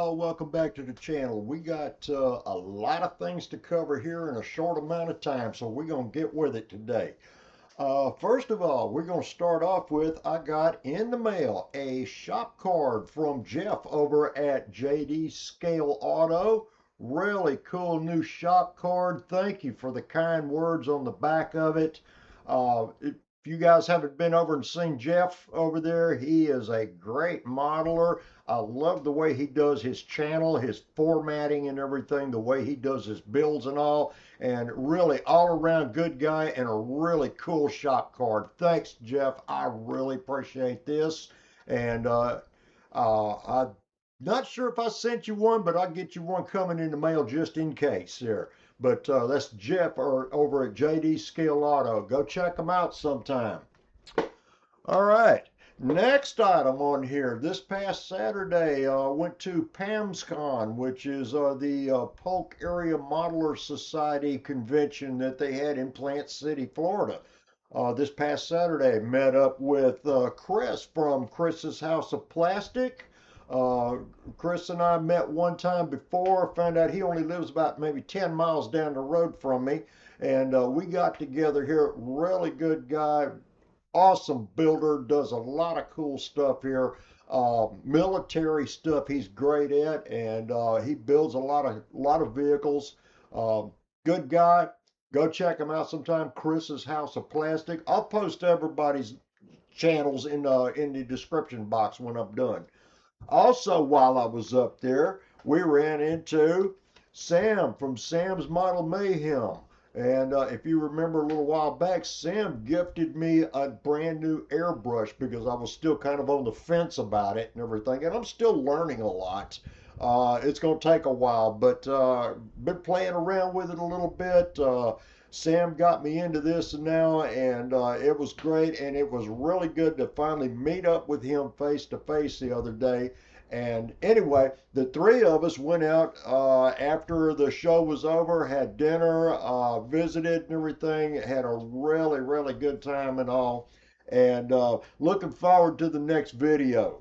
y'all, welcome back to the channel. We got a lot of things to cover here in a short amount of time, so we're going to get with it today. First of all, we're going to start off with, I got in the mail a shop card from Jeff over at JD Scale Auto. Really cool new shop card. Thank you for the kind words on the back of it. If you guys haven't been over and seen Jeff over there, he is a great modeler. I love the way he does his channel, his formatting and everything, the way he does his builds and all. And really all around good guy and a really cool shop card. Thanks, Jeff. I really appreciate this. And I'm not sure if I sent you one, but I'll get you one coming in the mail just in case here. But that's Jeff over at JD Scale Auto. Go check them out sometime. All right. Next item on here. This past Saturday, went to PAMSCON, which is the Polk Area Modeler Society convention that they had in Plant City, Florida. This past Saturday, met up with Chris from Chris's House of Plastic. Chris and I met one time before, found out he only lives about maybe 10 miles down the road from me. And we got together here. Really good guy, awesome builder, does a lot of cool stuff here. Military stuff he's great at, and he builds a lot of vehicles. Good guy. Go check him out sometime. Chris's House of Plastic. I'll post everybody's channels in the description box when I'm done. Also, while I was up there, we ran into Sam from Sam's Model Mayhem. And if you remember a little while back, Sam gifted me a brand new airbrush because I was still kind of on the fence about it and everything. And I'm still learning a lot. It's going to take a while, but been playing around with it a little bit. Sam got me into this now, and it was great, and it was really good to finally meet up with him face to face the other day. And anyway, the three of us went out after the show was over, had dinner, visited and everything, had a really good time and all, and looking forward to the next video.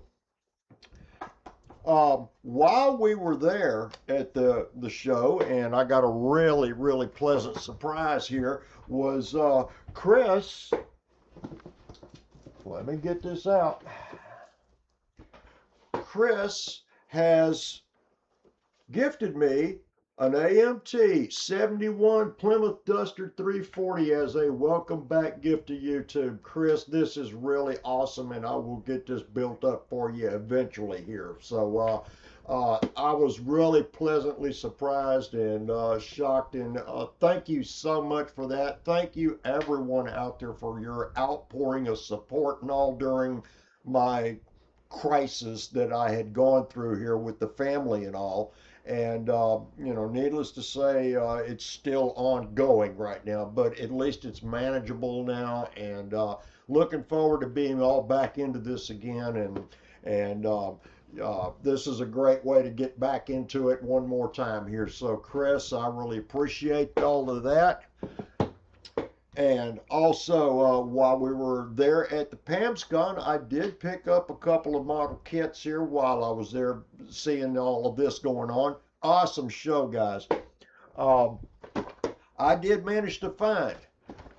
While we were there at the show, and I got a really pleasant surprise here, was Chris. Let me get this out. Chris has gifted me an AMT 71 Plymouth Duster 340 as a welcome back gift to YouTube. Chris, this is really awesome, and I will get this built up for you eventually here. So I was really pleasantly surprised and shocked, and thank you so much for that. Thank you everyone out there for your outpouring of support and all during my crisis that I had gone through here with the family and all. And you know, needless to say, it's still ongoing right now, but at least it's manageable now, and looking forward to being all back into this again. And this is a great way to get back into it one more time here. So Chris, I really appreciate all of that. And also, while we were there at the PAMSCON, I did pick up a couple of model kits here while I was there seeing all of this going on. Awesome show, guys. I did manage to find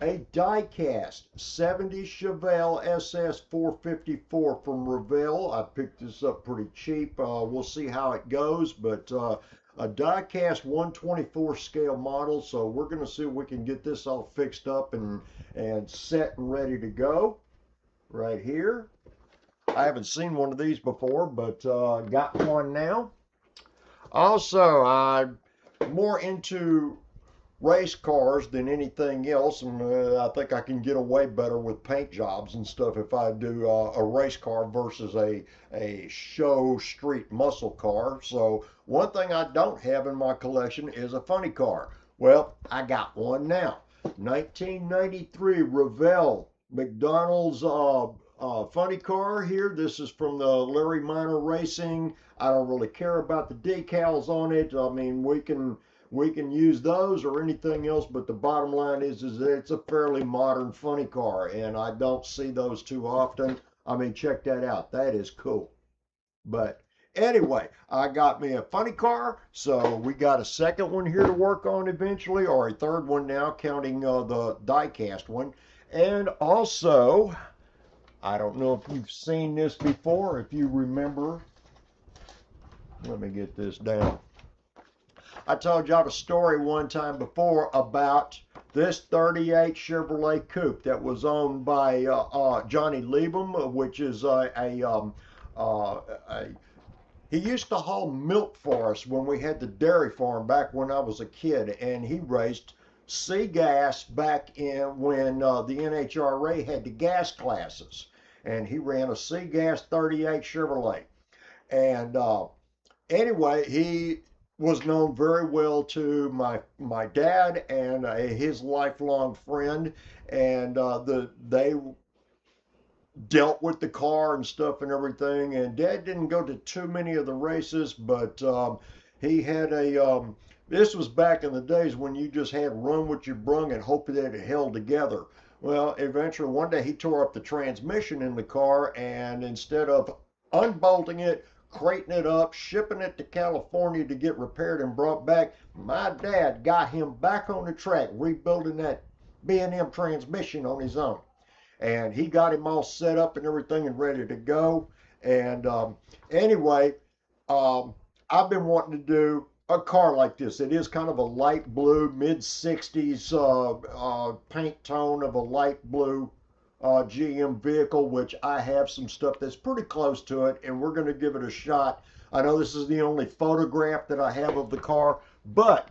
a die-cast 70 Chevelle SS 454 from Revell. I picked this up pretty cheap. We'll see how it goes, but a die-cast 124 scale model, so we're going to see if we can get this all fixed up and set and ready to go right here. I haven't seen one of these before, but got one now. Also, I'm more into race cars than anything else, and I think I can get away better with paint jobs and stuff if I do a race car versus a show street muscle car. So one thing I don't have in my collection is a funny car. Well, I got one now. 1993 Revell McDonald's funny car here. This is from the Larry Minor Racing. I don't really care about the decals on it. I mean, we can use those or anything else, but the bottom line is that it's a fairly modern funny car, and I don't see those too often. I mean, check that out. That is cool. But Anyway, I got me a funny car, so we got a second one here to work on eventually, or a third one now, counting the die-cast one. And also, I don't know if you've seen this before, if you remember. Let me get this down. I told y'all the story one time before about this 38 Chevrolet Coupe that was owned by Johnny Liebem, which is a he used to haul milk for us when we had the dairy farm back when I was a kid, and he raced C gas back in when the NHRA had the gas classes, and he ran a C gas 38 Chevrolet. And anyway, he was known very well to my dad and his lifelong friend, and they dealt with the car and stuff and everything. And Dad didn't go to too many of the races, but he had this was back in the days when you just had run what you brung and hope that it held together. Well, eventually one day he tore up the transmission in the car, and instead of unbolting it, crating it up, shipping it to California to get repaired and brought back, my dad got him back on the track, rebuilding that B&M transmission on his own. And he got him all set up and everything and ready to go. And anyway, I've been wanting to do a car like this. It is kind of a light blue, mid 60s paint tone of a light blue GM vehicle, which I have some stuff that's pretty close to it, and we're going to give it a shot. I know this is the only photograph that I have of the car, but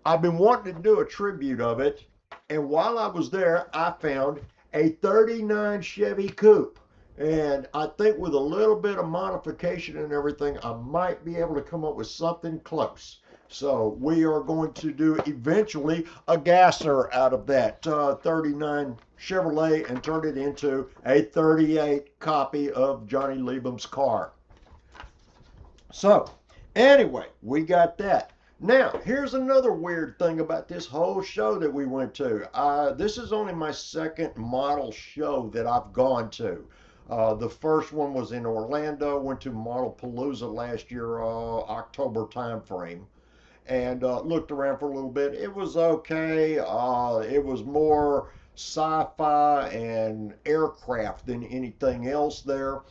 I've been wanting to do a tribute of it. And while I was there, I found a 39 Chevy Coupe. And I think with a little bit of modification and everything, I might be able to come up with something close. So we are going to do eventually a gasser out of that 39 Chevrolet and turn it into a 38 copy of Johnny Liebem's car. So anyway, we got that. Now, here's another weird thing about this whole show that we went to. This is only my second model show that I've gone to. The first one was in Orlando, went to Model Palooza last year, October time frame, and looked around for a little bit. It was okay. It was more sci-fi and aircraft than anything else there.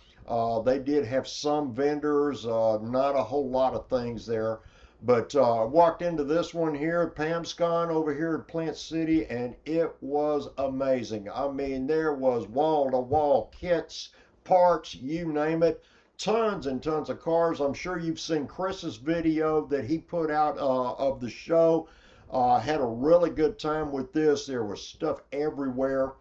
They did have some vendors, not a whole lot of things there. But I walked into this one here at PAMSCON over here in Plant City, and it was amazing. I mean, there was wall-to-wall kits, parts, you name it, tons and tons of cars. I'm sure you've seen Chris's video that he put out of the show. Had a really good time with this. There was stuff everywhere.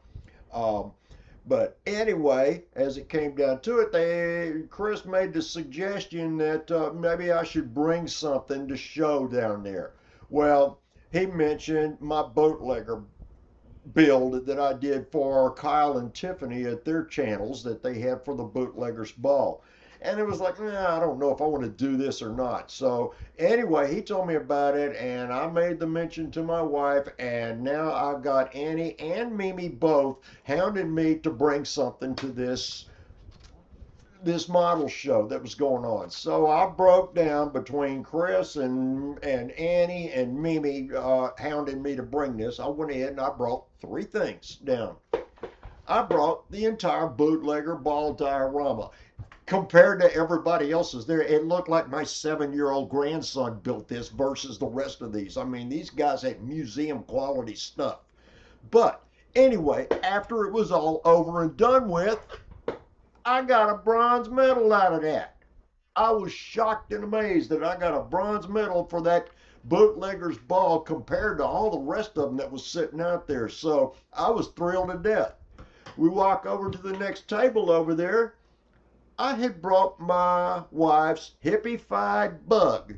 But anyway, as it came down to it, Chris made the suggestion that maybe I should bring something to show down there. Well, he mentioned my bootlegger build that I did for Kyle and Tiffany at their channels that they had for the Bootleggers Ball. And it was like, nah, I don't know if I want to do this or not. So anyway, he told me about it, and I made the mention to my wife, and now I've got Annie and Mimi both hounding me to bring something to this model show that was going on. So I broke down between Chris and Annie and Mimi hounding me to bring this. I went ahead and I brought three things down. I brought the entire Bootlegger Ball diorama. Compared to everybody else's there, it looked like my 7-year-old grandson built this versus the rest of these. I mean, these guys had museum quality stuff. But anyway, after it was all over and done with, I got a bronze medal out of that. I was shocked and amazed that I got a bronze medal for that Bootlegger's Ball compared to all the rest of them that was sitting out there. So I was thrilled to death. We walk over to the next table over there. I had brought my wife's hippified bug,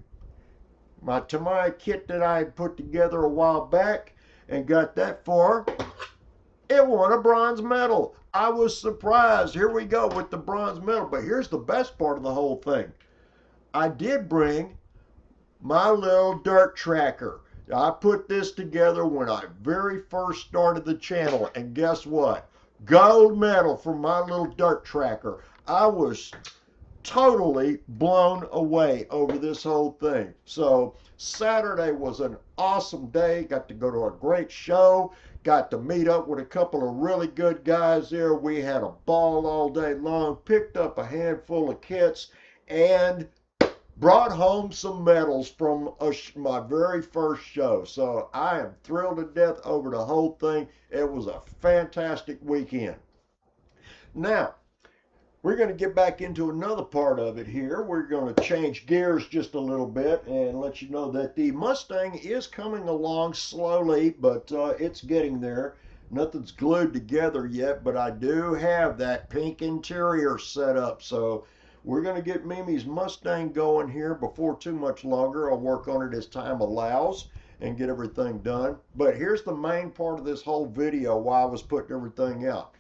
my Tamai kit that I had put together a while back and got that for her. It won a bronze medal. I was surprised. Here we go with the bronze medal. But here's the best part of the whole thing. I did bring my little dirt tracker. I put this together when I very first started the channel. And guess what? Gold medal for my little dirt tracker. I was totally blown away over this whole thing. So Saturday was an awesome day. Got to go to a great show. Got to meet up with a couple of really good guys there. We had a ball all day long. Picked up a handful of kits and brought home some medals from my very first show. So I am thrilled to death over the whole thing. It was a fantastic weekend. Now, we're going to get back into another part of it here. We're going to change gears just a little bit and let you know that the Mustang is coming along slowly, but it's getting there. Nothing's glued together yet, but I do have that pink interior set up. So we're going to get Mimi's Mustang going here before too much longer. I'll work on it as time allows and get everything done. But here's the main part of this whole video why I was putting everything out.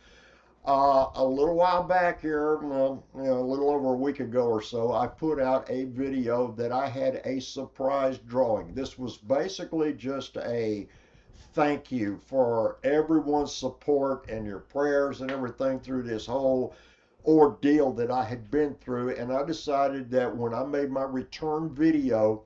A little while back here, a little over a week ago or so, I put out a video that I had a surprise drawing. This was basically just a thank you for everyone's support and your prayers and everything through this whole ordeal that I had been through. And I decided that when I made my return video,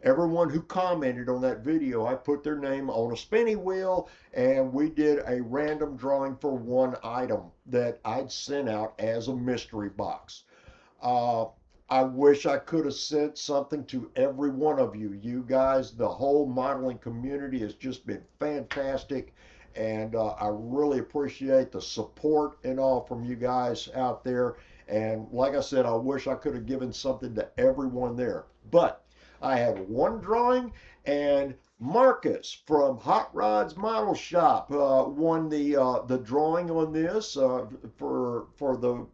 everyone who commented on that video, I put their name on a spinny wheel and we did a random drawing for one item that I'd sent out as a mystery box. I wish I could have sent something to every one of you. You guys, the whole modeling community has just been fantastic. And I really appreciate the support and all from you guys out there. And like I said, I wish I could have given something to everyone there. But I had one drawing, and Marcus from Hot Rods Model Shop won the drawing on this for the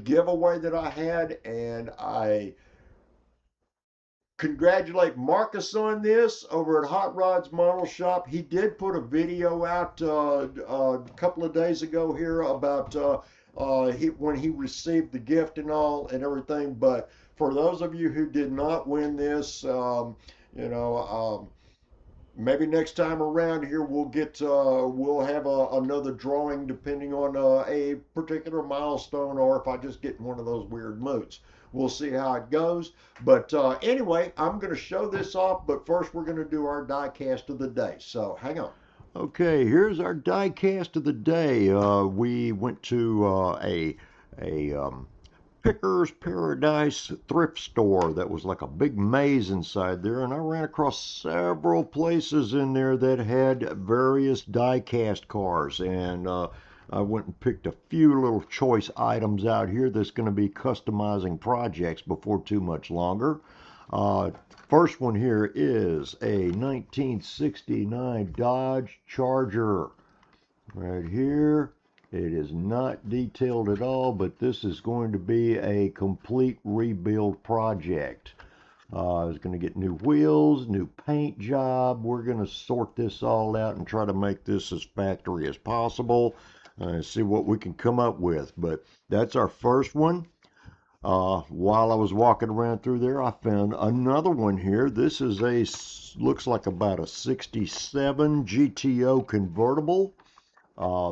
giveaway that I had, and I congratulate Marcus on this over at Hot Rods Model Shop. He did put a video out a couple of days ago here about when he received the gift and all and everything. But for those of you who did not win this, maybe next time around here we'll have another drawing depending on a particular milestone, or if I just get in one of those weird moods. We'll see how it goes. But anyway, I'm going to show this off, but first we're going to do our die cast of the day. So hang on. Okay, here's our die cast of the day. We went to a Picker's Paradise thrift store that was like a big maze inside there, and I ran across several places in there that had various die cast cars, and I went and picked a few little choice items out here that's going to be customizing projects before too much longer. First one here is a 1969 Dodge Charger right here. It is not detailed at all, but this is going to be a complete rebuild project. It's going to get new wheels, new paint job. We're going to sort this all out and try to make this as factory as possible and see what we can come up with. But that's our first one. While I was walking around through there, I found another one here. This is looks like about a 67 GTO convertible.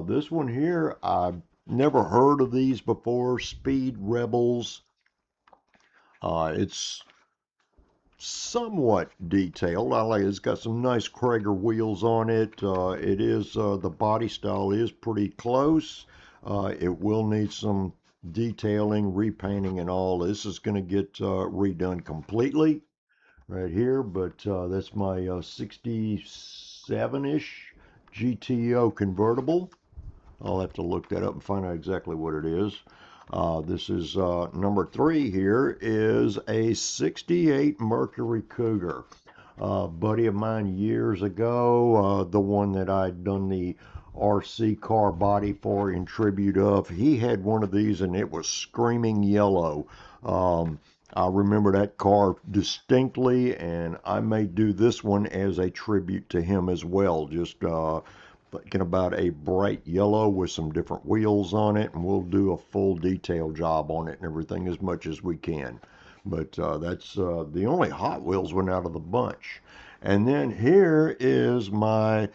This one here, I've never heard of these before. Speed Rebels. It's somewhat detailed. I like it. It's got some nice Krager wheels on it. It is the body style is pretty close. It will need some detailing, repainting, and all. This is going to get redone completely right here. But that's my 67-ish. GTO convertible. I'll have to look that up and find out exactly what it is. This is number 3 here is a 68 Mercury Cougar. Buddy of mine years ago, the one that I'd done the RC car body for in tribute of, he had one of these and it was screaming yellow. I remember that car distinctly, and I may do this one as a tribute to him as well. Just thinking about a bright yellow with some different wheels on it, and we'll do a full detail job on it and everything as much as we can. But that's the only Hot Wheels one out of the bunch. And then here is my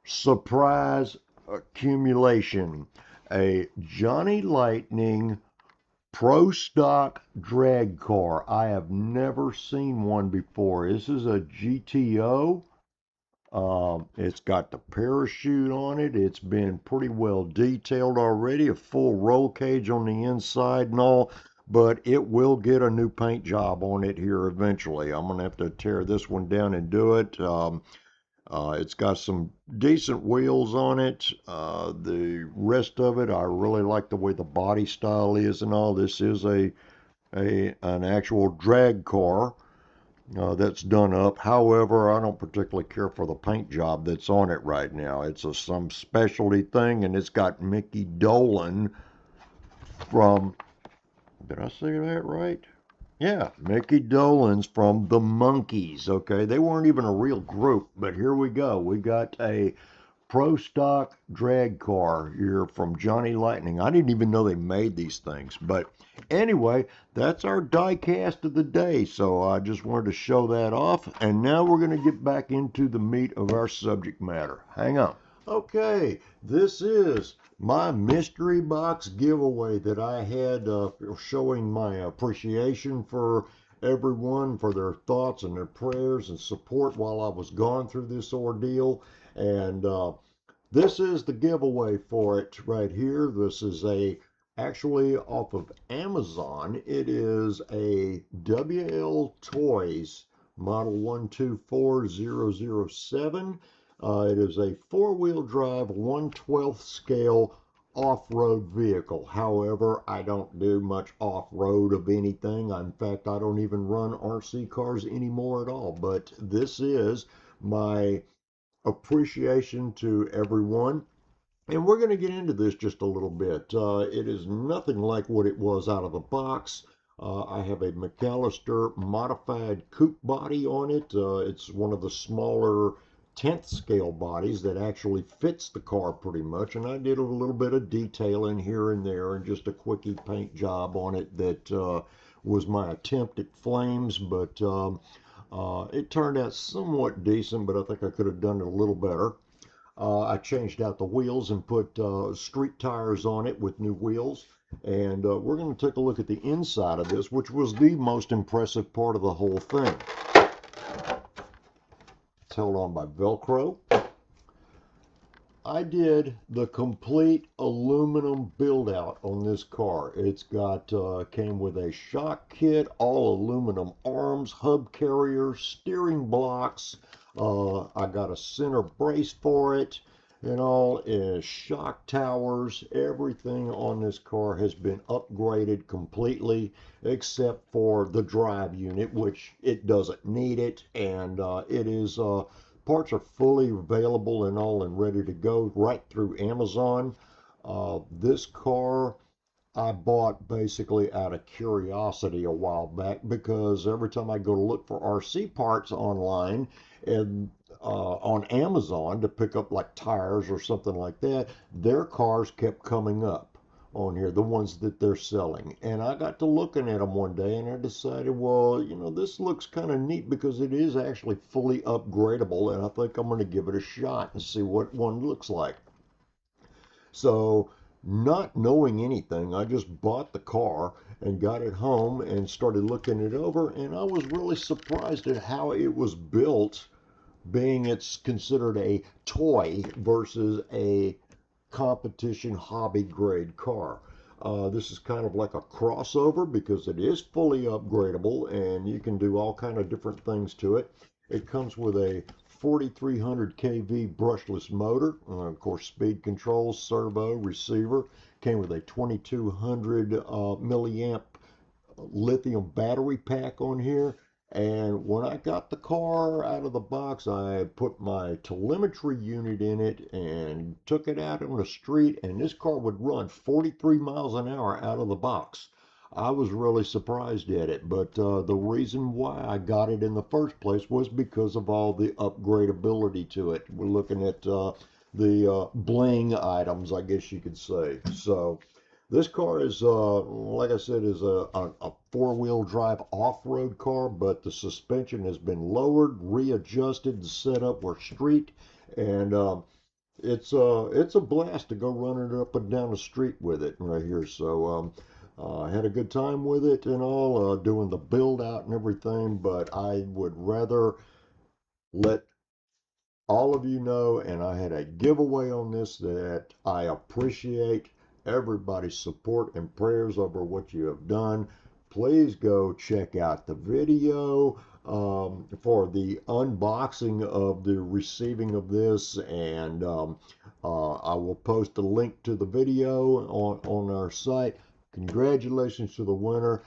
surprise accumulation, a Johnny Lightning Pro stock drag car. I have never seen one before. This is a GTO. It's got the parachute on it. It's been pretty well detailed already, a full roll cage on the inside and all, but it will get a new paint job on it here eventually. I'm gonna have to tear this one down and do it. It's got some decent wheels on it. The rest of it, I really like the way the body style is and all. This is an actual drag car that's done up. However, I don't particularly care for the paint job that's on it right now. It's some specialty thing, and it's got Mickey Dolan from. Did I say that right? Yeah, Mickey Dolenz from the Monkees. Okay, they weren't even a real group, but here we go. We got a pro stock drag car here from Johnny Lightning. I didn't even know they made these things. But anyway, that's our die cast of the day. So I just wanted to show that off. And now we're going to get back into the meat of our subject matter. Hang on. Okay, this is my mystery box giveaway that I had showing my appreciation for everyone for their thoughts and their prayers and support while I was going through this ordeal. And this is the giveaway for it right here. This is actually off of Amazon. It is a WL Toys model 124007. It is a four-wheel drive 1/12 scale off-road vehicle. However, I don't do much off-road of anything. In fact, I don't even run RC cars anymore at all. But this is my appreciation to everyone. And we're going to get into this just a little bit. It is nothing like what it was out of the box. I have a McAllister modified coupe body on it. It's one of the smaller 10th scale bodies that actually fits the car pretty much. And I did a little bit of detailing here and there and just a quickie paint job on it that was my attempt at flames. But it turned out somewhat decent, but I think I could have done it a little better. I changed out the wheels and put street tires on it with new wheels. And we're going to take a look at the inside of this, which was the most impressive part of the whole thing. It's held on by Velcro. I did the complete aluminum build out on this car. It's got came with a shock kit, all aluminum arms, hub carrier, steering blocks. I got a center brace for it, and all is shock towers. Everything on this car has been upgraded completely except for the drive unit, which it doesn't need it, and it is parts are fully available and all and ready to go right through Amazon. This car I bought basically out of curiosity a while back because every time I go to look for RC parts online and on Amazon to pick up like tires or something like that, their cars kept coming up on here, the ones that they're selling. And I got to looking at them one day and I decided, well, you know, this looks kind of neat because it is actually fully upgradable, and I think I'm going to give it a shot and see what one looks like. So, not knowing anything, I just bought the car and got it home and started looking it over, and I was really surprised at how it was built, being it's considered a toy versus a competition hobby grade car. This is kind of like a crossover because it is fully upgradable and you can do all kind of different things to it. It comes with a 4300 kV brushless motor, of course speed control, servo, receiver. Came with a 2200 milliamp lithium battery pack on here. And when I got the car out of the box, I put my telemetry unit in it and took it out on the street, and this car would run 43 miles an hour out of the box. I was really surprised at it, but the reason why I got it in the first place was because of all the upgradability to it. We're looking at the bling items, I guess you could say. So this car is, like I said, is a four-wheel drive off-road car, but the suspension has been lowered, readjusted, and set up for street, and it's a blast to go running up and down the street with it right here. So I had a good time with it and all, doing the build out and everything, but I would rather let all of you know, and I had a giveaway on this, that I appreciate everybody's support and prayers over what you have done. Please go check out the video for the unboxing of the receiving of this, and I will post a link to the video on our site. Congratulations to the winner.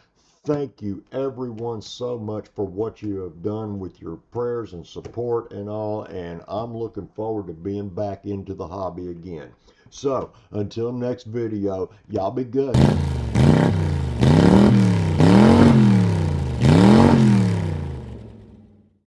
Thank you, everyone, so much for what you have done with your prayers and support and all. And I'm looking forward to being back into the hobby again. So until next video, y'all be good.